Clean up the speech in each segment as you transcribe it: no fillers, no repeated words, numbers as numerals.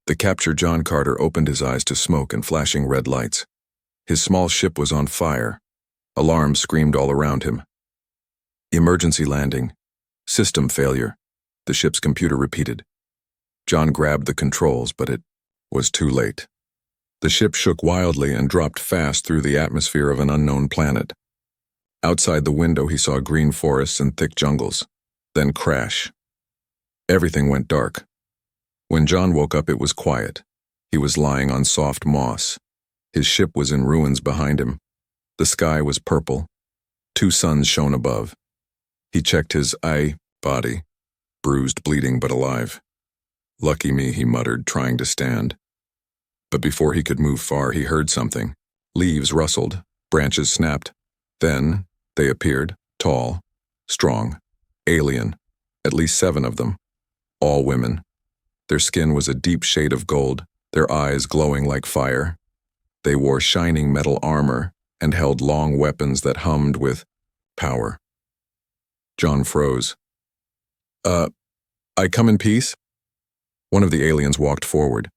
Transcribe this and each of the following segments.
The captured John Carter opened his eyes to smoke and flashing red lights. His small ship was on fire. Alarms screamed all around him. Emergency landing. System failure. The ship's computer repeated. John grabbed the controls, but it was too late. The ship shook wildly and dropped fast through the atmosphere of an unknown planet. Outside the window he saw green forests and thick jungles. Then crash. Everything went dark. When John woke up, it was quiet. He was lying on soft moss. His ship was in ruins behind him. The sky was purple. 2 suns shone above. He checked his body, bruised, bleeding, but alive. "Lucky me," he muttered, trying to stand. But before he could move far, he heard something. Leaves rustled, branches snapped. Then they appeared, tall, strong, alien, at least 7 of them, all women. Their skin was a deep shade of gold, their eyes glowing like fire. They wore shining metal armor and held long weapons that hummed with power. John froze. I come in peace?" One of the aliens walked forward.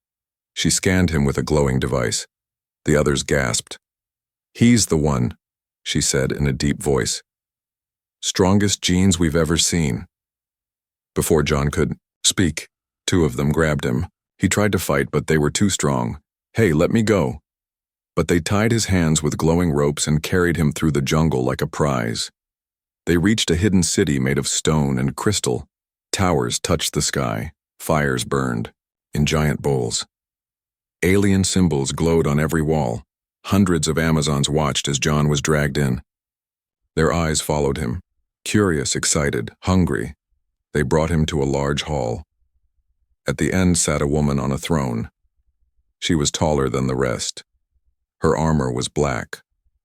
She scanned him with a glowing device. The others gasped. "He's the one," she said in a deep voice. "Strongest genes we've ever seen." Before John could speak, 2 of them grabbed him. He tried to fight, but they were too strong. "Hey, let me go." But they tied his hands with glowing ropes and carried him through the jungle like a prize. They reached a hidden city made of stone and crystal. Towers touched the sky. Fires burned in giant bowls. Alien symbols glowed on every wall. Hundreds of Amazons watched as John was dragged in. Their eyes followed him, curious, excited, hungry. They brought him to a large hall. At the end sat a woman on a throne. She was taller than the rest. Her armor was black.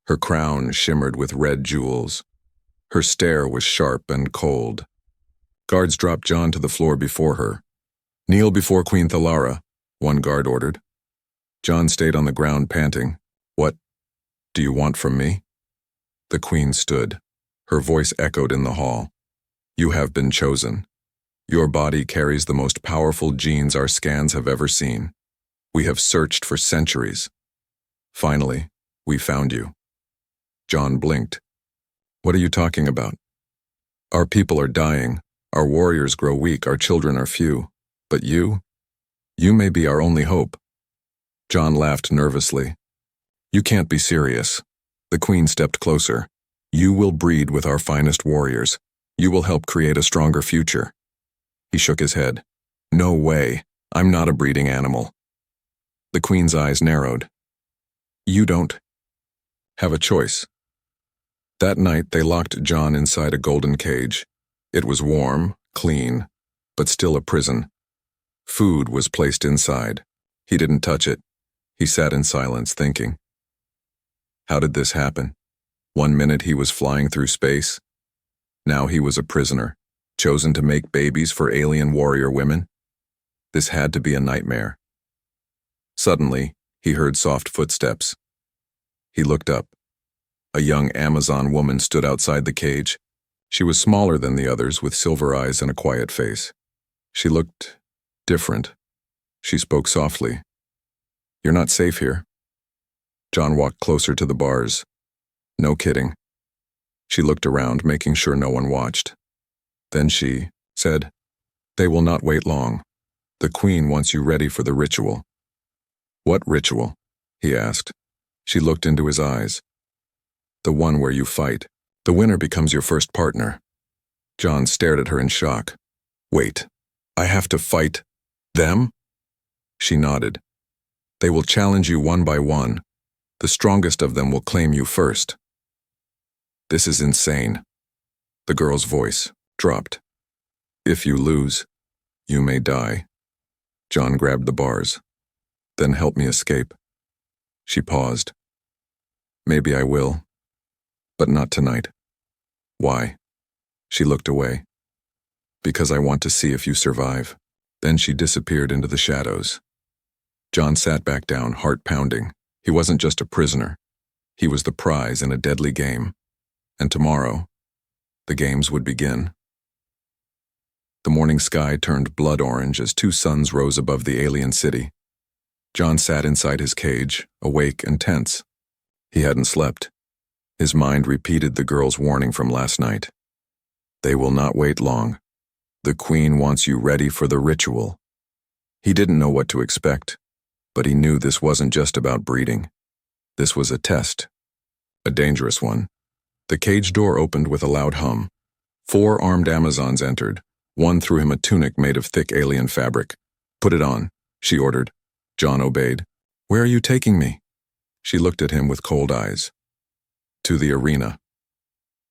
Her crown shimmered with red jewels. Her stare was sharp and cold. Guards dropped John to the floor before her. "Kneel before Queen Thalara," one guard ordered. John stayed on the ground, panting. "What do you want from me?" The queen stood. Her voice echoed in the hall. "You have been chosen. Your body carries the most powerful genes our scans have ever seen. We have searched for centuries. Finally, we found you." John blinked. "What are you talking about?" "Our people are dying. Our warriors grow weak. Our children are few. But you may be our only hope." John laughed nervously. "You can't be serious." The queen stepped closer. "You will breed with our finest warriors. You will help create a stronger future." He shook his head. "No way. I'm not a breeding animal." The queen's eyes narrowed. "You don't have a choice." That night they locked John inside a golden cage. It was warm, clean, but still a prison. Food was placed inside. He didn't touch it. He sat in silence, thinking. How did this happen? 1 minute he was flying through space. Now he was a prisoner, chosen to make babies for alien warrior women. This had to be a nightmare. Suddenly, he heard soft footsteps. He looked up. A young Amazon woman stood outside the cage. She was smaller than the others, with silver eyes and a quiet face. She looked different. She spoke softly. "You're not safe here." John walked closer to the bars. "No kidding." She looked around, making sure no one watched. Then she said, "They will not wait long. The queen wants you ready for the ritual." "What ritual?" he asked. She looked into his eyes. "The one where you fight. The winner becomes your first partner." John stared at her in shock. "Wait, I have to fight them?" She nodded. "They will challenge you one by one. The strongest of them will claim you first." "This is insane." The girl's voice dropped. "If you lose, you may die." John grabbed the bars. "Then help me escape." She paused. "Maybe I will, but not tonight." "Why?" She looked away. "Because I want to see if you survive." Then she disappeared into the shadows. John sat back down, heart pounding. He wasn't just a prisoner. He was the prize in a deadly game. And tomorrow, the games would begin. The morning sky turned blood orange as 2 suns rose above the alien city. John sat inside his cage, awake and tense. He hadn't slept. His mind repeated the girl's warning from last night. They will not wait long. The queen wants you ready for the ritual. He didn't know what to expect, but he knew this wasn't just about breeding. This was a test. A dangerous one. The cage door opened with a loud hum. 4 armed Amazons entered. One threw him a tunic made of thick alien fabric. "Put it on," she ordered. John obeyed. "Where are you taking me?" She looked at him with cold eyes. To the arena.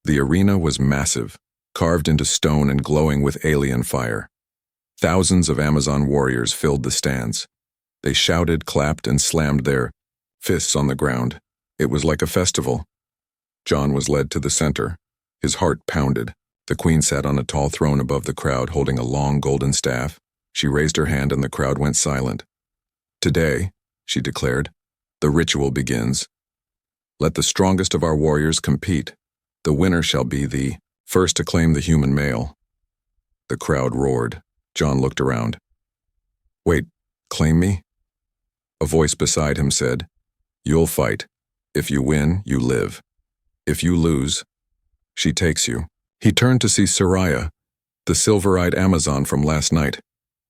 The arena was massive, carved into stone and glowing with alien fire. Thousands of Amazon warriors filled the stands. They shouted, clapped, and slammed their fists on the ground. It was like a festival. John was led to the center. His heart pounded. The queen sat on a tall throne above the crowd, holding a long golden staff. She raised her hand and the crowd went silent. "Today," she declared, "the ritual begins. Let the strongest of our warriors compete. The winner shall be the first to claim the human male." The crowd roared. John looked around. "Wait, claim me?" A voice beside him said, "You'll fight. If you win, you live. If you lose, she takes you." He turned to see Soraya, the silver-eyed Amazon from last night,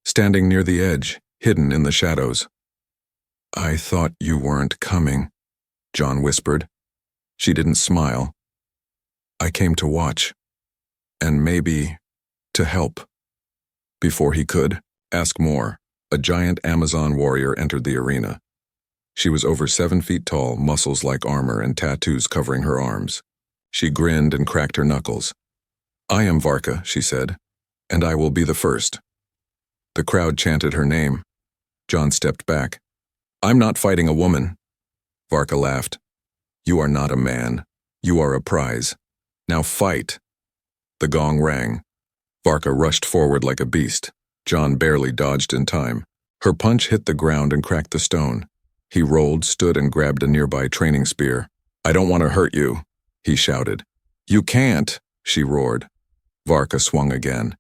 standing near the edge, hidden in the shadows. "I thought you weren't coming," John whispered. She didn't smile. "I came to watch, and maybe to help." Before he could ask more, a giant Amazon warrior entered the arena. She was over 7 feet tall, muscles like armor and tattoos covering her arms. She grinned and cracked her knuckles. "I am Varka," she said, "and I will be the first." The crowd chanted her name. John stepped back. "I'm not fighting a woman." Varka laughed. "You are not a man. You are a prize. Now fight." The gong rang. Varka rushed forward like a beast. John barely dodged in time. Her punch hit the ground and cracked the stone. He rolled, stood, and grabbed a nearby training spear. "I don't want to hurt you," he shouted. "You can't," she roared. Varka swung again.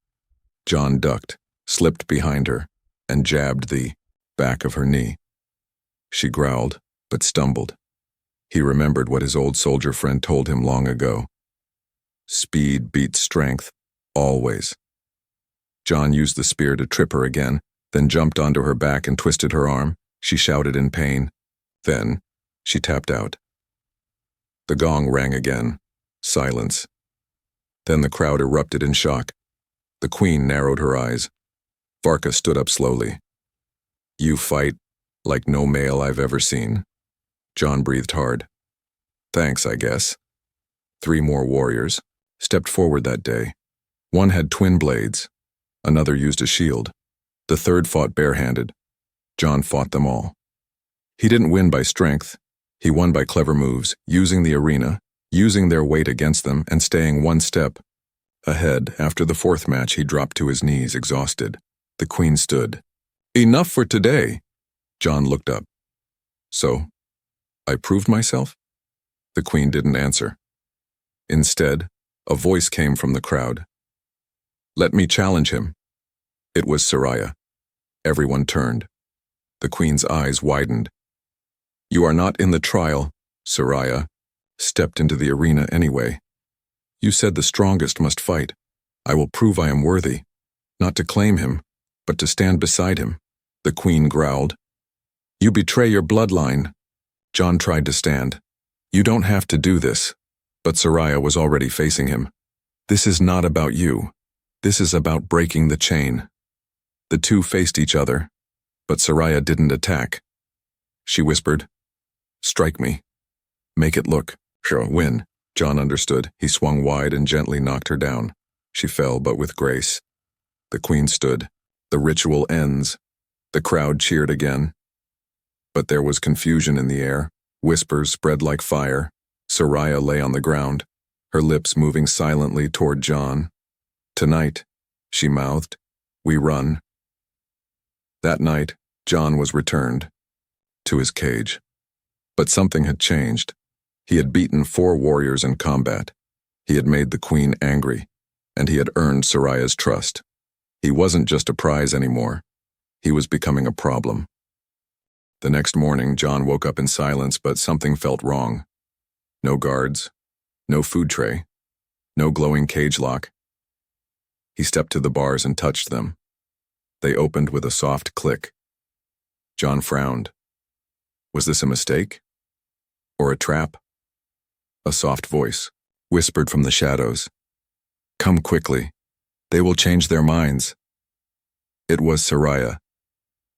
John ducked, slipped behind her, and jabbed the back of her knee. She growled, but stumbled. He remembered what his old soldier friend told him long ago. Speed beats strength, always. John used the spear to trip her again, then jumped onto her back and twisted her arm. She shouted in pain. Then, she tapped out. The gong rang again. Silence. Then the crowd erupted in shock. The queen narrowed her eyes. Varka stood up slowly. "You fight like no male I've ever seen." John breathed hard. "Thanks, I guess." 3 more warriors stepped forward that day. One had twin blades. Another used a shield. The third fought barehanded. John fought them all. He didn't win by strength. He won by clever moves, using the arena, using their weight against them, and staying 1 step ahead. After the 4th match, he dropped to his knees, exhausted. The queen stood. "Enough for today." John looked up. "So, I proved myself?" The queen didn't answer. Instead, a voice came from the crowd. "Let me challenge him." It was Soraya. Everyone turned. The queen's eyes widened. "You are not in the trial," Soraya stepped into the arena anyway. "You said the strongest must fight. I will prove I am worthy, not to claim him, but to stand beside him." The queen growled. "You betray your bloodline." John tried to stand. "You don't have to do this." But Soraya was already facing him. "This is not about you. This is about breaking the chain." The two faced each other, but Soraya didn't attack. She whispered, "Strike me. Make it look. Sure, win." John understood. He swung wide and gently knocked her down. She fell, but with grace. The queen stood. "The ritual ends." The crowd cheered again. But there was confusion in the air. Whispers spread like fire. Soraya lay on the ground, her lips moving silently toward John. "Tonight," she mouthed, "we run." That night, John was returned to his cage. But something had changed. He had beaten 4 warriors in combat. He had made the queen angry, and he had earned Soraya's trust. He wasn't just a prize anymore. He was becoming a problem. The next morning, John woke up in silence, but something felt wrong. No guards, no food tray, no glowing cage lock. He stepped to the bars and touched them. They opened with a soft click. John frowned. Was this a mistake? Or a trap? A soft voice whispered from the shadows. Come quickly. They will change their minds. It was Soraya.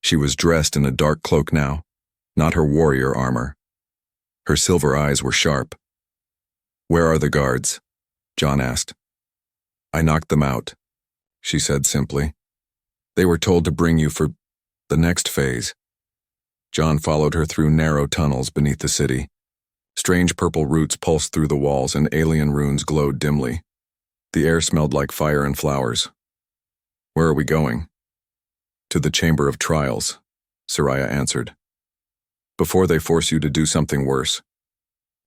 She was dressed in a dark cloak now, not her warrior armor. Her silver eyes were sharp. Where are the guards? John asked. I knocked them out, she said simply. They were told to bring you for the next phase. John followed her through narrow tunnels beneath the city. Strange purple roots pulsed through the walls and alien runes glowed dimly. The air smelled like fire and flowers. Where are we going? To the Chamber of Trials, Soraya answered. Before they force you to do something worse.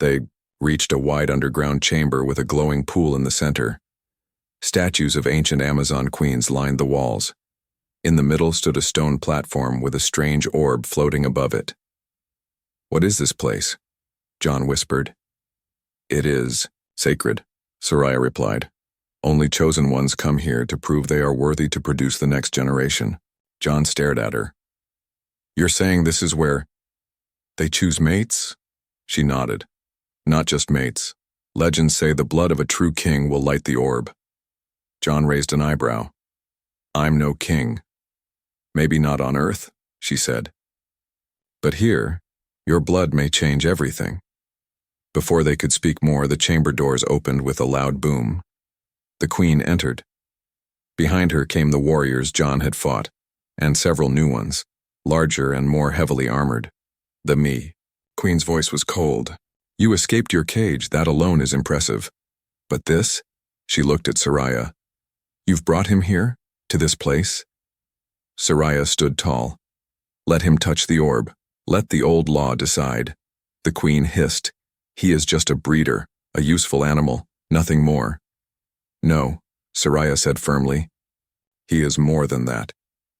They reached a wide underground chamber with a glowing pool in the center. Statues of ancient Amazon queens lined the walls. In the middle stood a stone platform with a strange orb floating above it. What is this place? John whispered. It is sacred, Soraya replied. Only chosen ones come here to prove they are worthy to produce the next generation. John stared at her. You're saying this is where they choose mates? She nodded. Not just mates. Legends say the blood of a true king will light the orb. John raised an eyebrow. I'm no king. Maybe not on Earth, she said. But here, your blood may change everything. Before they could speak more, the chamber doors opened with a loud boom. The queen entered. Behind her came the warriors John had fought, and several new ones, larger and more heavily armored. The queen's voice was cold. You escaped your cage, that alone is impressive. But this? She looked at Soraya. You've brought him here? To this place? Soraya stood tall. Let him touch the orb. Let the old law decide. The queen hissed. He is just a breeder, a useful animal, nothing more. No, Soraya said firmly. He is more than that.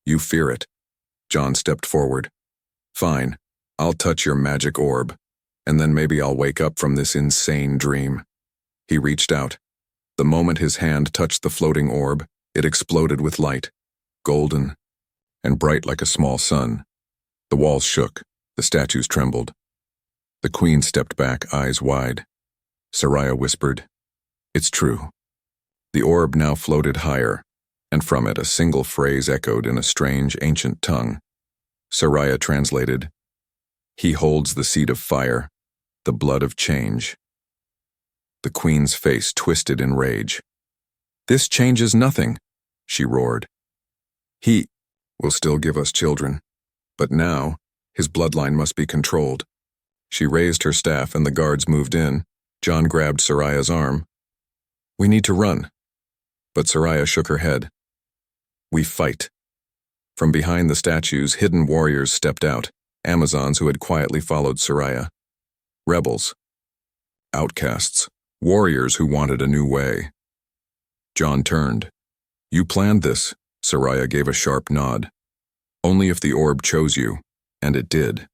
You fear it. John stepped forward. Fine, I'll touch your magic orb, and then maybe I'll wake up from this insane dream. He reached out. The moment his hand touched the floating orb, it exploded with light, golden, and bright like a small sun. The walls shook, the statues trembled. The queen stepped back, eyes wide. Soraya whispered, It's true. The orb now floated higher, and from it a single phrase echoed in a strange ancient tongue. Soraya translated, He holds the seed of fire, the blood of change. The queen's face twisted in rage. This changes nothing, she roared. He will still give us children, but now his bloodline must be controlled. She raised her staff and the guards moved in. John grabbed Soraya's arm. We need to run. But Soraya shook her head. We fight. From behind the statues, hidden warriors stepped out, Amazons who had quietly followed Soraya. Rebels. Outcasts. Warriors who wanted a new way. John turned. You planned this, Soraya gave a sharp nod. Only if the orb chose you, and it did.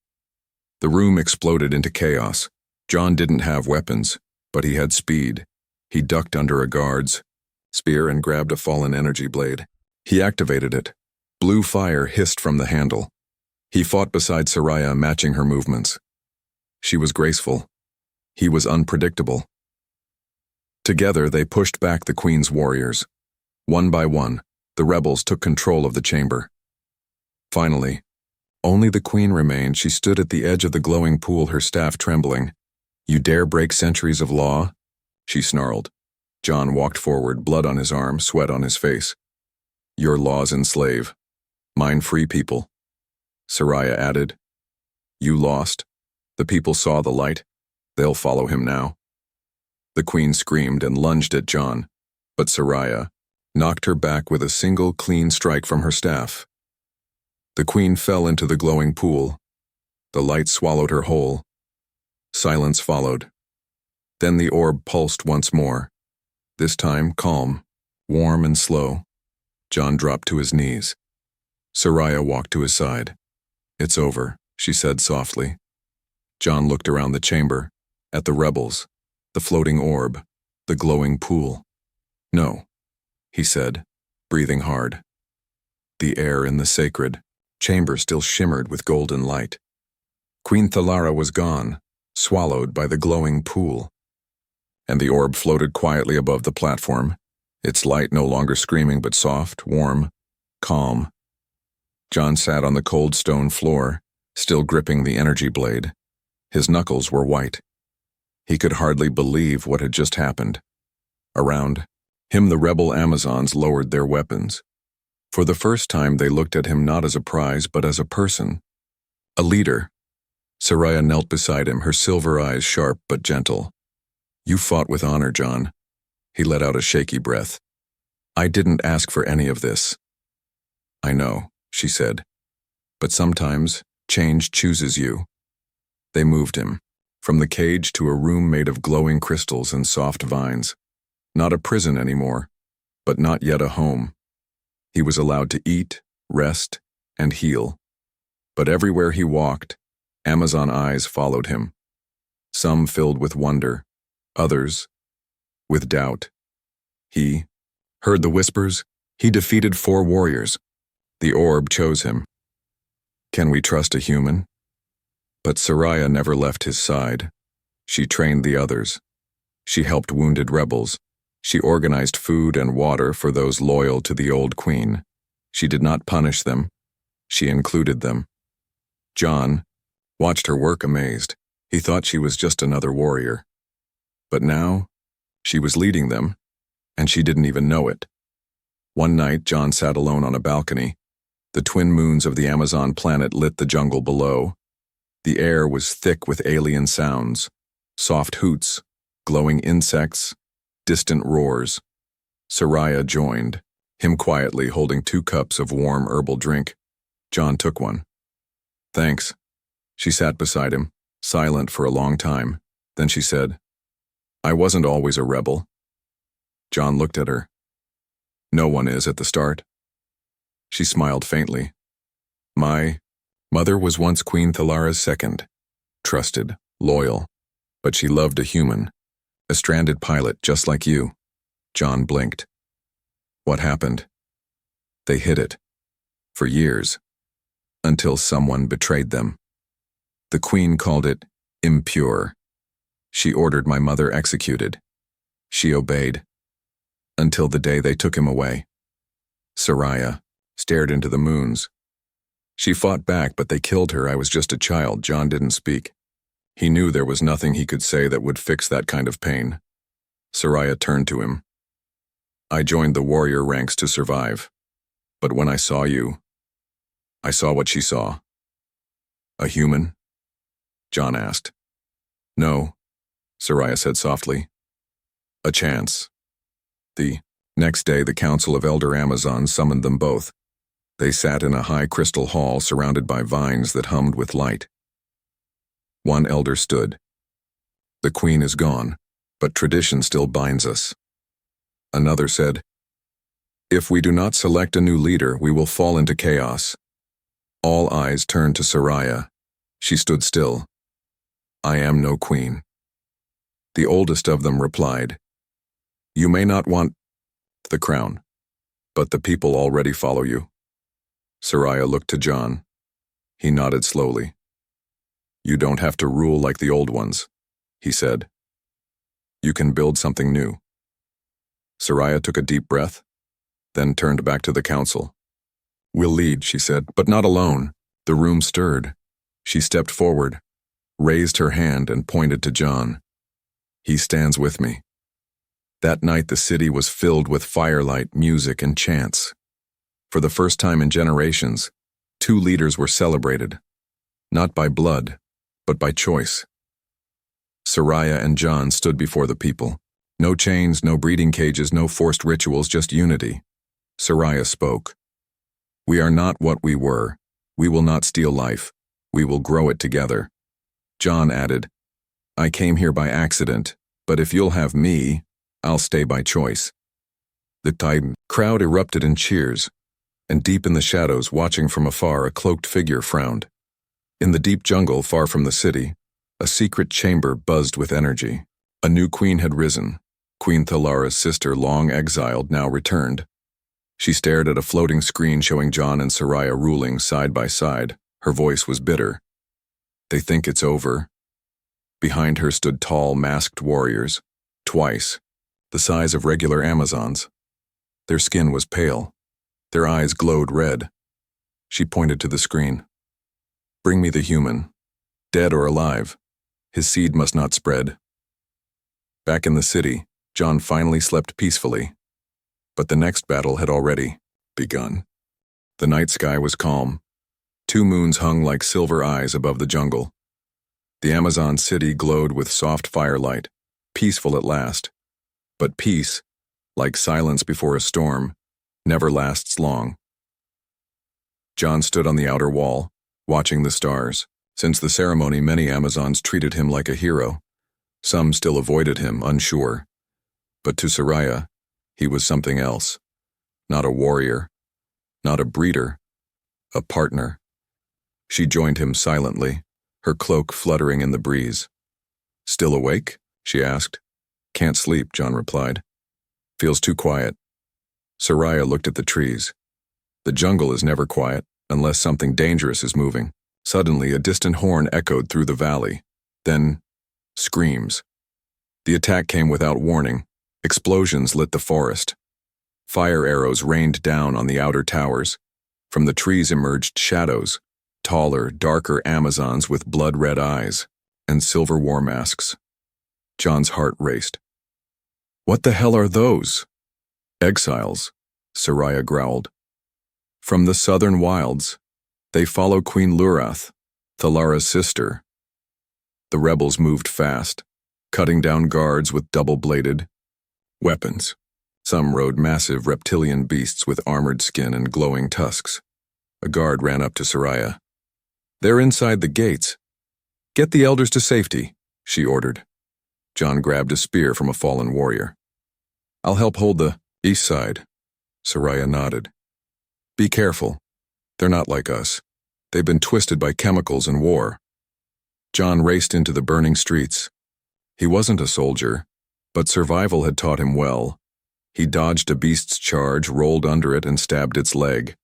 The room exploded into chaos. John didn't have weapons, but he had speed. He ducked under a guard's spear and grabbed a fallen energy blade. He activated it. Blue fire hissed from the handle. He fought beside Soraya, matching her movements. She was graceful. He was unpredictable. Together, they pushed back the queen's warriors. One by one, the rebels took control of the chamber. Finally, only the queen remained. She stood at the edge of the glowing pool, her staff trembling. You dare break centuries of law? She snarled. John walked forward, blood on his arm, sweat on his face. Your laws enslave. Mine free people. Soraya added. You lost. The people saw the light. They'll follow him now. The queen screamed and lunged at John, but Soraya knocked her back with a single clean strike from her staff. The queen fell into the glowing pool. The light swallowed her whole. Silence followed. Then the orb pulsed once more. This time calm, warm and slow. John dropped to his knees. Soraya walked to his side. It's over, she said softly. John looked around the chamber, at the rebels, the floating orb, the glowing pool. No, he said, breathing hard. The air in the sacred chamber still shimmered with golden light. Queen Thalara was gone, swallowed by the glowing pool. And the orb floated quietly above the platform, its light no longer screaming but soft, warm, calm. John sat on the cold stone floor, still gripping the energy blade. His knuckles were white. He could hardly believe what had just happened. Around him, the rebel Amazons lowered their weapons. For the first time, they looked at him not as a prize, but as a person. A leader. Soraya knelt beside him, her silver eyes sharp but gentle. You fought with honor, John. He let out a shaky breath. I didn't ask for any of this. I know, she said. But sometimes, change chooses you. They moved him, from the cage to a room made of glowing crystals and soft vines. Not a prison anymore, but not yet a home. He was allowed to eat, rest, and heal. But everywhere he walked, Amazon eyes followed him. Some filled with wonder, others with doubt. He heard the whispers. He defeated 4 warriors. The orb chose him. Can we trust a human? But Soraya never left his side. She trained the others. She helped wounded rebels. She organized food and water for those loyal to the old queen. She did not punish them. She included them. John watched her work amazed. He thought she was just another warrior. But now, she was leading them, and she didn't even know it. One night, John sat alone on a balcony. The twin moons of the Amazon planet lit the jungle below. The air was thick with alien sounds, soft hoots, glowing insects, distant roars. Soraya joined, him quietly holding 2 cups of warm herbal drink. John took one. Thanks. She sat beside him, silent for a long time. Then she said, I wasn't always a rebel. John looked at her. No one is at the start. She smiled faintly. My mother was once Queen Thalara's second. Trusted, loyal, but she loved a human. A stranded pilot just like you. John blinked. What happened? They hid it. For years. Until someone betrayed them. The queen called it impure. She ordered my mother executed. She obeyed. Until the day they took him away. Soraya stared into the moons. She fought back, but they killed her. I was just a child. John didn't speak. He knew there was nothing he could say that would fix that kind of pain. Soraya turned to him. I joined the warrior ranks to survive. But when I saw you, I saw what she saw. A human? John asked. No, Soraya said softly. A chance. The next day, the Council of Elder Amazons summoned them both. They sat in a high crystal hall surrounded by vines that hummed with light. One elder stood. The queen is gone, but tradition still binds us. Another said, if we do not select a new leader, we will fall into chaos. All eyes turned to Soraya. She stood still. I am no queen. The oldest of them replied, you may not want the crown, but the people already follow you. Soraya looked to John. He nodded slowly. You don't have to rule like the old ones, he said. You can build something new. Soraya took a deep breath, then turned back to the council. We'll lead, she said, but not alone. The room stirred. She stepped forward, raised her hand and pointed to John. He stands with me. That night the city was filled with firelight, music, and chants. For the first time in generations, 2 leaders were celebrated, not by blood, but by choice. Soraya and John stood before the people. No chains, no breeding cages, no forced rituals, just unity. Soraya spoke. We are not what we were. We will not steal life. We will grow it together. John added, I came here by accident, but if you'll have me, I'll stay by choice. The crowd erupted in cheers, and deep in the shadows, watching from afar, a cloaked figure frowned. In the deep jungle far from the city, a secret chamber buzzed with energy. A new queen had risen. Queen Thalara's sister, long exiled, now returned. She stared at a floating screen showing John and Soraya ruling side by side. Her voice was bitter. They think it's over. Behind her stood tall, masked warriors, twice the size of regular Amazons. Their skin was pale. Their eyes glowed red. She pointed to the screen. Bring me the human, dead or alive. His seed must not spread. Back in the city, John finally slept peacefully. But the next battle had already begun. The night sky was calm. 2 moons hung like silver eyes above the jungle. The Amazon city glowed with soft firelight, peaceful at last. But peace, like silence before a storm, never lasts long. John stood on the outer wall, watching the stars. Since the ceremony, many Amazons treated him like a hero. Some still avoided him, unsure. But to Soraya, he was something else. Not a warrior, not a breeder, a partner. She joined him silently, her cloak fluttering in the breeze. Still awake? She asked. Can't sleep, John replied. Feels too quiet. Soraya looked at the trees. The jungle is never quiet, unless something dangerous is moving. Suddenly, a distant horn echoed through the valley. Then, screams. The attack came without warning. Explosions lit the forest. Fire arrows rained down on the outer towers. From the trees emerged shadows, taller, darker Amazons with blood-red eyes and silver war masks. John's heart raced. What the hell are those? Exiles, Soraya growled. From the southern wilds, they follow Queen Lurath, Thalara's sister. The rebels moved fast, cutting down guards with double-bladed weapons. Some rode massive reptilian beasts with armored skin and glowing tusks. A guard ran up to Soraya. They're inside the gates. Get the elders to safety, she ordered. John grabbed a spear from a fallen warrior. I'll help hold the east side. Soraya nodded. Be careful. They're not like us. They've been twisted by chemicals and war. John raced into the burning streets. He wasn't a soldier, but survival had taught him well. He dodged a beast's charge, rolled under it, and stabbed its leg.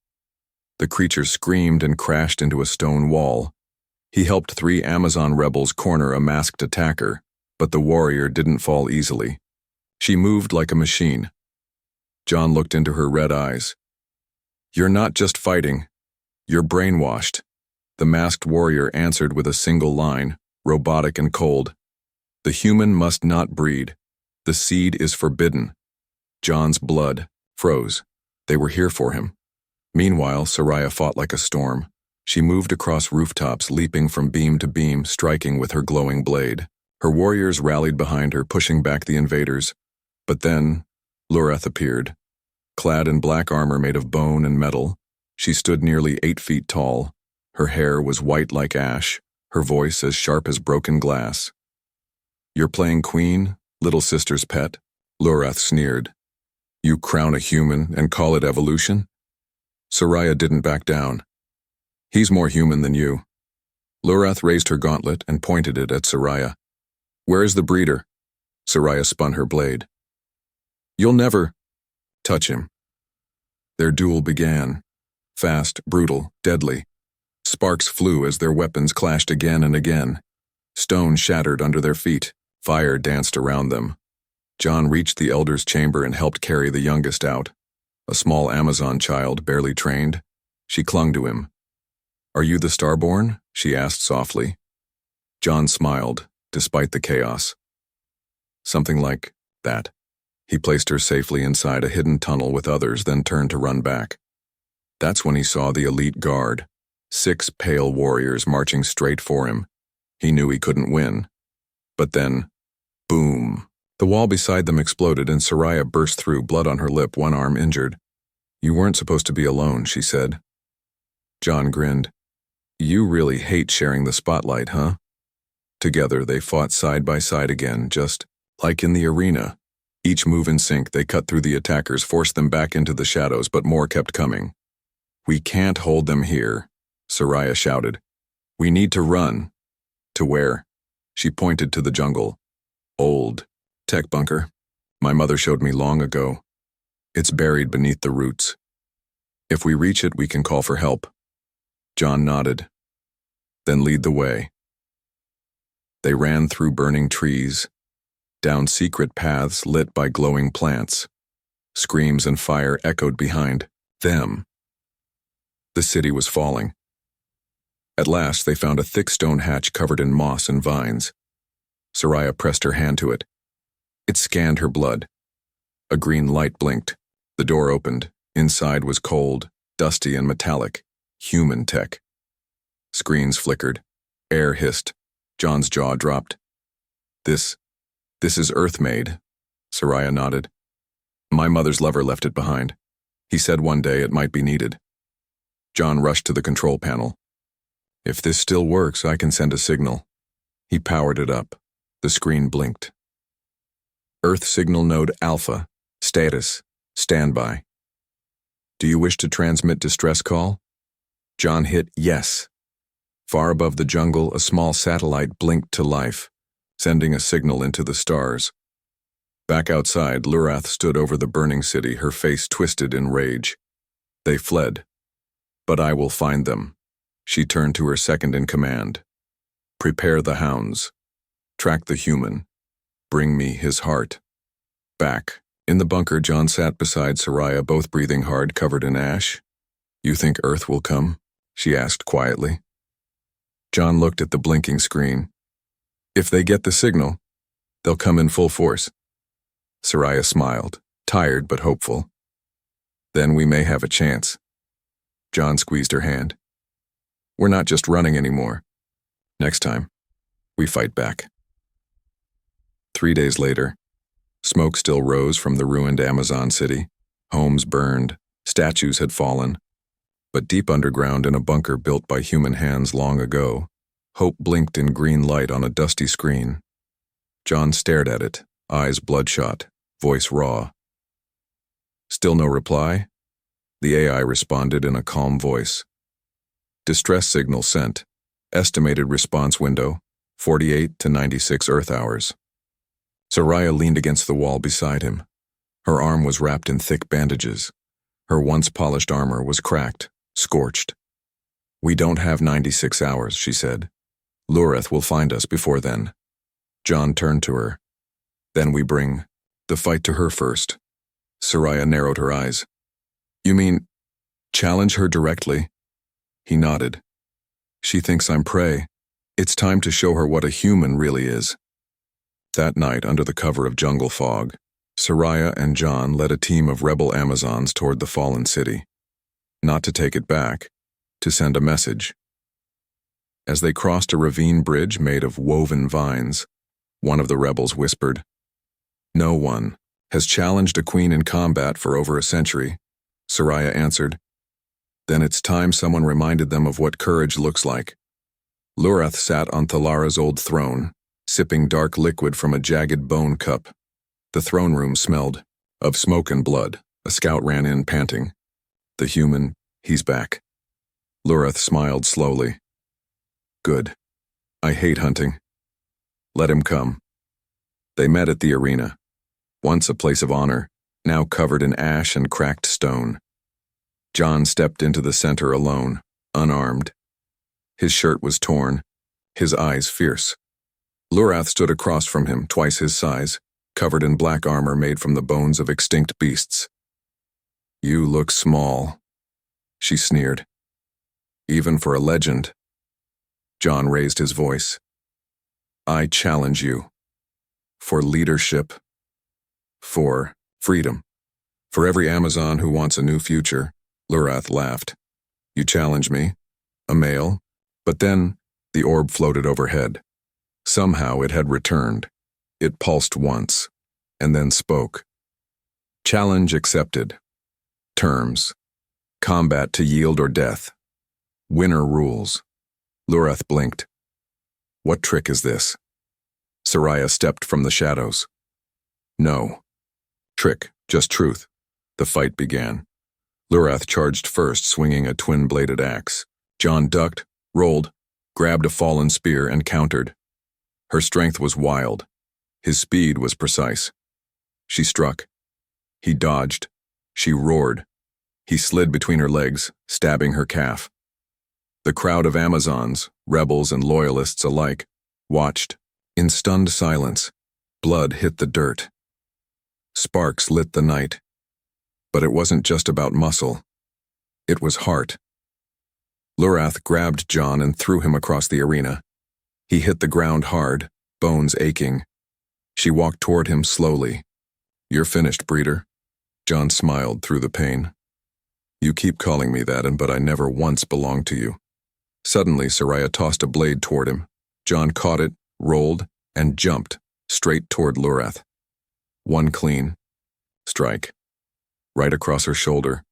The creature screamed and crashed into a stone wall. He helped 3 Amazon rebels corner a masked attacker, but the warrior didn't fall easily. She moved like a machine. John looked into her red eyes. You're not just fighting. You're brainwashed. The masked warrior answered with a single line, robotic and cold. The human must not breed. The seed is forbidden. John's blood froze. They were here for him. Meanwhile, Soraya fought like a storm. She moved across rooftops, leaping from beam to beam, striking with her glowing blade. Her warriors rallied behind her, pushing back the invaders. But then, Lurath appeared. Clad in black armor made of bone and metal, she stood nearly 8 feet tall. Her hair was white like ash, her voice as sharp as broken glass. You're playing queen, little sister's pet? Lurath sneered. You crown a human and call it evolution? Soraya didn't back down. He's more human than you. Lurath raised her gauntlet and pointed it at Soraya. Where is the breeder? Soraya spun her blade. You'll never touch him. Their duel began. Fast, brutal, deadly. Sparks flew as their weapons clashed again and again. Stone shattered under their feet. Fire danced around them. John reached the elder's chamber and helped carry the youngest out. A small Amazon child, barely trained. She clung to him. Are you the Starborn? She asked softly. John smiled, despite the chaos. Something like that. He placed her safely inside a hidden tunnel with others, then turned to run back. That's when he saw the elite guard, 6 pale warriors marching straight for him. He knew he couldn't win. But then, boom. The wall beside them exploded and Soraya burst through, blood on her lip, one arm injured. You weren't supposed to be alone, she said. John grinned. You really hate sharing the spotlight, huh? Together, they fought side by side again, just like in the arena. Each move in sync, they cut through the attackers, forced them back into the shadows, but more kept coming. We can't hold them here, Soraya shouted. We need to run. To where? She pointed to the jungle. Old. Tech bunker. My mother showed me long ago. It's buried beneath the roots. If we reach it, we can call for help. John nodded. Then lead the way. They ran through burning trees, down secret paths lit by glowing plants. Screams and fire echoed behind them. The city was falling. At last, they found a thick stone hatch covered in moss and vines. Soraya pressed her hand to it. It scanned her blood. A green light blinked. The door opened. Inside was cold, dusty and metallic. Human tech. Screens flickered. Air hissed. John's jaw dropped. This is Earth-made, Soraya nodded. My mother's lover left it behind. He said one day it might be needed. John rushed to the control panel. If this still works, I can send a signal. He powered it up. The screen blinked. Earth signal node Alpha. Status. Standby. Do you wish to transmit distress call? John hit yes. Far above the jungle, a small satellite blinked to life, sending a signal into the stars. Back outside, Lurath stood over the burning city, her face twisted in rage. They fled. But I will find them. She turned to her second in command. Prepare the hounds. Track the human. Bring me his heart. Back. In the bunker, John sat beside Soraya, both breathing hard, covered in ash. You think Earth will come? She asked quietly. John looked at the blinking screen. If they get the signal, they'll come in full force. Soraya smiled, tired but hopeful. Then we may have a chance. John squeezed her hand. We're not just running anymore. Next time, we fight back. 3 days later, smoke still rose from the ruined Amazon city. Homes burned, statues had fallen. But deep underground in a bunker built by human hands long ago, hope blinked in green light on a dusty screen. John stared at it, eyes bloodshot, voice raw. Still no reply? The AI responded in a calm voice. Distress signal sent. Estimated response window, 48 to 96 Earth hours. Soraya leaned against the wall beside him. Her arm was wrapped in thick bandages. Her once polished armor was cracked, scorched. We don't have 96 hours, she said. Lurath will find us before then. John turned to her. Then we bring the fight to her first. Soraya narrowed her eyes. You mean, challenge her directly? He nodded. She thinks I'm prey. It's time to show her what a human really is. That night, under the cover of jungle fog, Soraya and John led a team of rebel Amazons toward the fallen city. Not to take it back, to send a message. As they crossed a ravine bridge made of woven vines, one of the rebels whispered, No one has challenged a queen in combat for over a century, Soraya answered. Then it's time someone reminded them of what courage looks like. Lurath sat on Thalara's old throne, sipping dark liquid from a jagged bone cup. The throne room smelled of smoke and blood. A scout ran in, panting. The human, he's back. Lurath smiled slowly. Good. I hate hunting. Let him come. They met at the arena, once a place of honor, now covered in ash and cracked stone. John stepped into the center alone, unarmed. His shirt was torn, his eyes fierce. Lurath stood across from him, twice his size, covered in black armor made from the bones of extinct beasts. You look small, she sneered. Even for a legend. John raised his voice. I challenge you. For leadership. For freedom. For every Amazon who wants a new future. Lurath laughed. You challenge me, a male, but then the orb floated overhead. Somehow it had returned. It pulsed once, and then spoke. Challenge accepted. Terms. Combat to yield or death. Winner rules. Lurath blinked. What trick is this? Soraya stepped from the shadows. No. Trick, just truth. The fight began. Lurath charged first, swinging a twin-bladed axe. John ducked, rolled, grabbed a fallen spear and countered. Her strength was wild. His speed was precise. She struck. He dodged. She roared. He slid between her legs, stabbing her calf. The crowd of Amazons, rebels and loyalists alike, watched. In stunned silence, blood hit the dirt. Sparks lit the night. But it wasn't just about muscle. It was heart. Lurath grabbed John and threw him across the arena. He hit the ground hard, bones aching. She walked toward him slowly. "You're finished, breeder." John smiled through the pain. "You keep calling me that, but I never once belonged to you." Suddenly, Soraya tossed a blade toward him. John caught it, rolled, and jumped, straight toward Lurath. One clean strike. Right across her shoulder.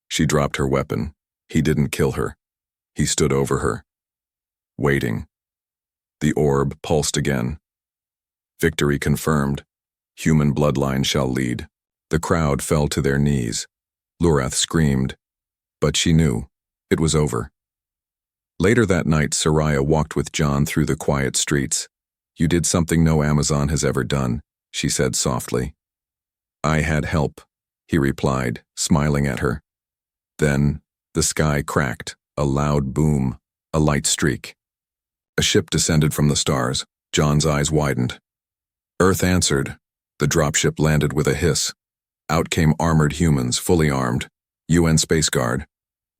She dropped her weapon. He didn't kill her. He stood over her, waiting. The orb pulsed again. Victory confirmed. Human bloodline shall lead. The crowd fell to their knees. Lurath screamed, but she knew it was over. Later that night, Soraya walked with John through the quiet streets. "You did something no Amazon has ever done," she said softly. "I had help," he replied, smiling at her. Then, the sky cracked, a loud boom, a light streak. A ship descended from the stars. John's eyes widened. Earth answered. The dropship landed with a hiss. Out came armored humans, fully armed. UN Space Guard.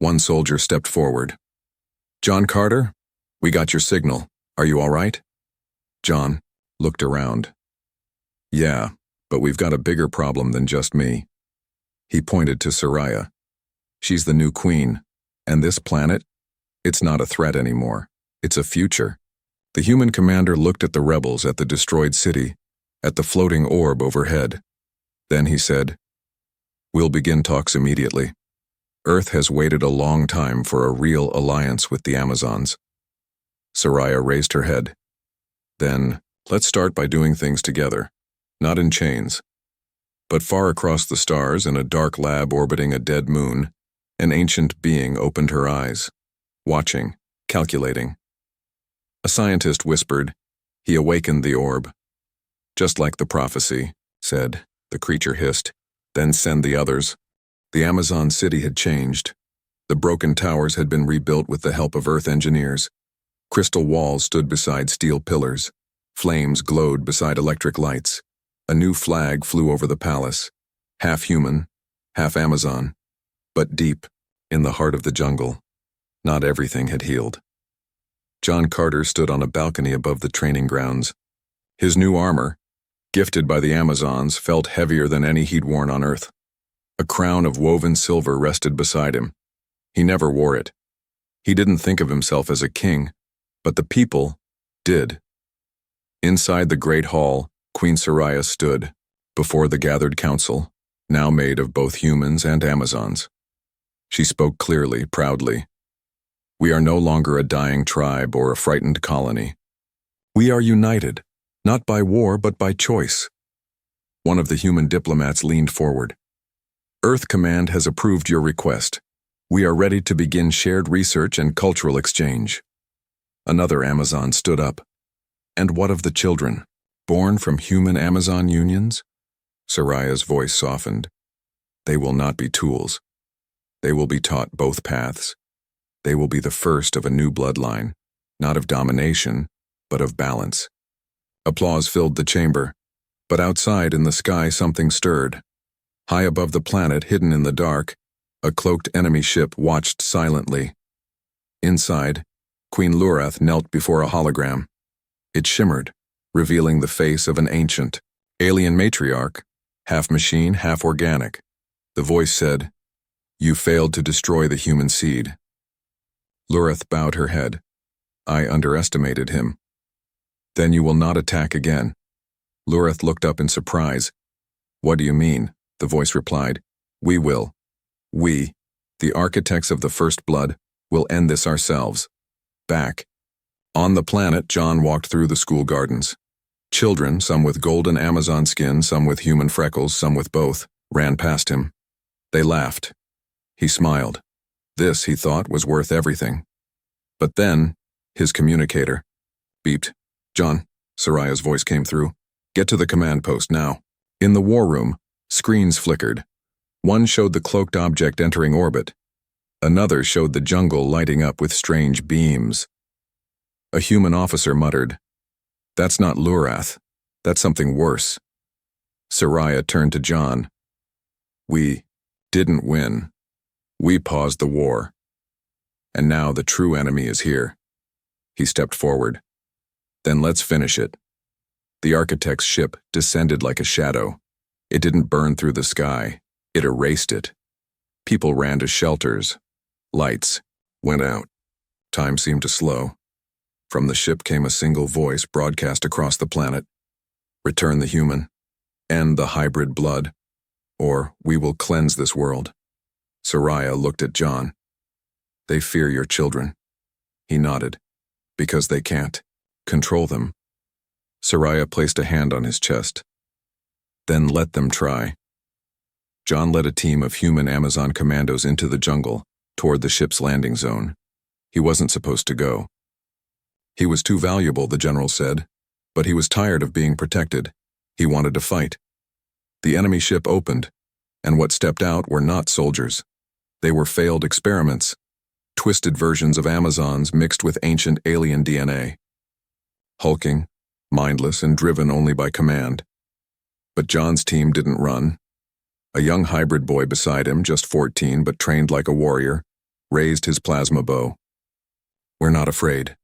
One soldier stepped forward. "John Carter, we got your signal. Are you all right?" John looked around. "Yeah, but we've got a bigger problem than just me." He pointed to Soraya. "She's the new queen, and this planet, it's not a threat anymore. It's a future." The human commander looked at the rebels, at the destroyed city, at the floating orb overhead. Then he said, "We'll begin talks immediately. Earth has waited a long time for a real alliance with the Amazons." Soraya raised her head. "Then, let's start by doing things together, not in chains." But far across the stars, in a dark lab orbiting a dead moon, an ancient being opened her eyes, watching, calculating. A scientist whispered. He awakened the orb. "Just like the prophecy," said, the creature hissed. "Then send the others." The Amazon city had changed. The broken towers had been rebuilt with the help of Earth engineers. Crystal walls stood beside steel pillars. Flames glowed beside electric lights. A new flag flew over the palace. Half human, half Amazon. But deep, in the heart of the jungle, not everything had healed. John Carter stood on a balcony above the training grounds. His new armor, gifted by the Amazons, felt heavier than any he'd worn on Earth. A crown of woven silver rested beside him. He never wore it. He didn't think of himself as a king, but the people did. Inside the great hall, Queen Soraya stood, before the gathered council, now made of both humans and Amazons. She spoke clearly, proudly. "We are no longer a dying tribe or a frightened colony. We are united, not by war but by choice." One of the human diplomats leaned forward. "Earth Command has approved your request. We are ready to begin shared research and cultural exchange." Another Amazon stood up. "And what of the children, born from human Amazon unions?" Soraya's voice softened. "They will not be tools. They will be taught both paths. They will be the first of a new bloodline, not of domination, but of balance." Applause filled the chamber, but outside in the sky something stirred. High above the planet, hidden in the dark, a cloaked enemy ship watched silently. Inside, Queen Lurath knelt before a hologram. It shimmered, revealing the face of an ancient, alien matriarch, half machine, half organic. The voice said, "You failed to destroy the human seed." Lurath bowed her head. "I underestimated him." "Then you will not attack again." Lurath looked up in surprise. "What do you mean?" The voice replied. "We will. We, the architects of the First Blood, will end this ourselves." Back. On the planet, John walked through the school gardens. Children, some with golden Amazon skin, some with human freckles, some with both, ran past him. They laughed. He smiled. This, he thought, was worth everything. But then, His communicator beeped. "John," Soraya's voice came through. "Get to the command post now." In the war room, screens flickered. One showed the cloaked object entering orbit. Another showed the jungle lighting up with strange beams. A human officer muttered, "That's not Lurath. That's something worse." Soraya turned to John. "We didn't win. We paused the war. And now the true enemy is here." He stepped forward. "Then let's finish it." The architect's ship descended like a shadow. It didn't burn through the sky. It erased it. People ran to shelters. Lights went out. Time seemed to slow. From the ship came a single voice broadcast across the planet. "Return the human. End the hybrid blood. Or we will cleanse this world." Soraya looked at John. "They fear your children." He nodded. "Because they can't control them." Soraya placed a hand on his chest. "Then let them try." John led a team of human Amazon commandos into the jungle, toward the ship's landing zone. He wasn't supposed to go. He was too valuable, the general said, but he was tired of being protected. He wanted to fight. The enemy ship opened, and what stepped out were not soldiers. They were failed experiments, twisted versions of Amazons mixed with ancient alien DNA. Hulking, mindless, and driven only by command. But John's team didn't run. A young hybrid boy beside him, just 14 but trained like a warrior, raised his plasma bow. "We're not afraid."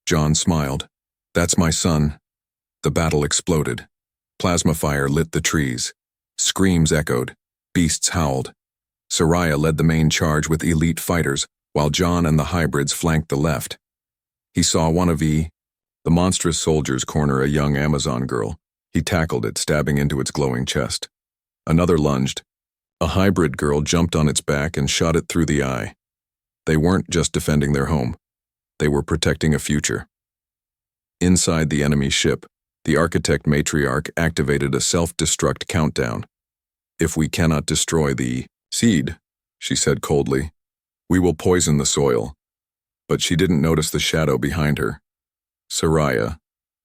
John smiled. "That's my son." The battle exploded. Plasma fire lit the trees. Screams echoed. Beasts howled. Soraya led the main charge with elite fighters, while John and the hybrids flanked the left. He saw one of the monstrous soldiers corner a young Amazon girl. He tackled it, stabbing into its glowing chest. Another lunged. A hybrid girl jumped on its back and shot it through the eye. They weren't just defending their home. They were protecting a future. Inside the enemy ship, the architect matriarch activated a self-destruct countdown. "If we cannot destroy the seed," she said coldly, "we will poison the soil." But she didn't notice the shadow behind her. Soraya,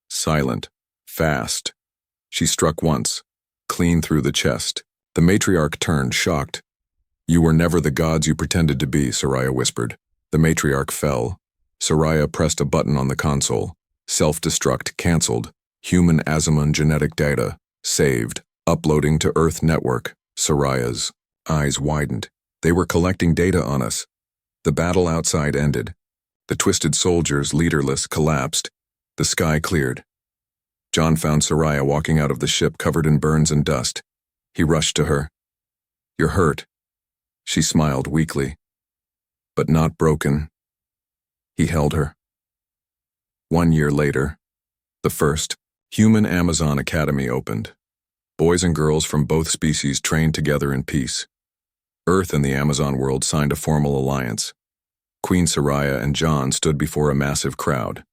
silent, fast. She struck once, clean through the chest. The matriarch turned, shocked. "You were never the gods you pretended to be," Soraya whispered. The matriarch fell. Soraya pressed a button on the console. Self-destruct canceled. Human Azamon genetic data saved. Uploading to Earth network. Soraya's eyes widened. They were collecting data on us. The battle outside ended. The twisted soldiers, leaderless, collapsed. The sky cleared. John found Soraya walking out of the ship covered in burns and dust. He rushed to her. "You're hurt." She smiled weakly. "But not broken." He held her. 1 year later, the first Human Amazon Academy opened. Boys and girls from both species trained together in peace. Earth and the Amazon world signed a formal alliance. Queen Soraya and John stood before a massive crowd.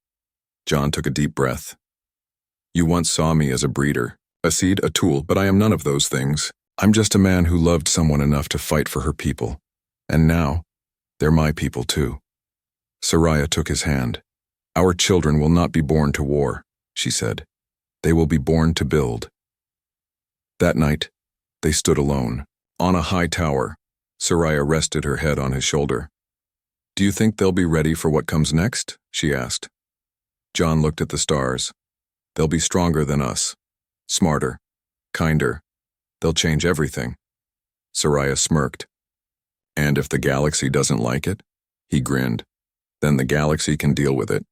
John took a deep breath. "You once saw me as a breeder, a seed, a tool, but I am none of those things. I'm just a man who loved someone enough to fight for her people. And now, they're my people too." Soraya took his hand. "Our children will not be born to war," she said. "They will be born to build." That night, they stood alone. On a high tower, Soraya rested her head on his shoulder. "Do you think they'll be ready for what comes next?" she asked. John looked at the stars. "They'll be stronger than us. Smarter. Kinder. They'll change everything." Soraya smirked. "And if the galaxy doesn't like it?" He grinned. "Then the galaxy can deal with it."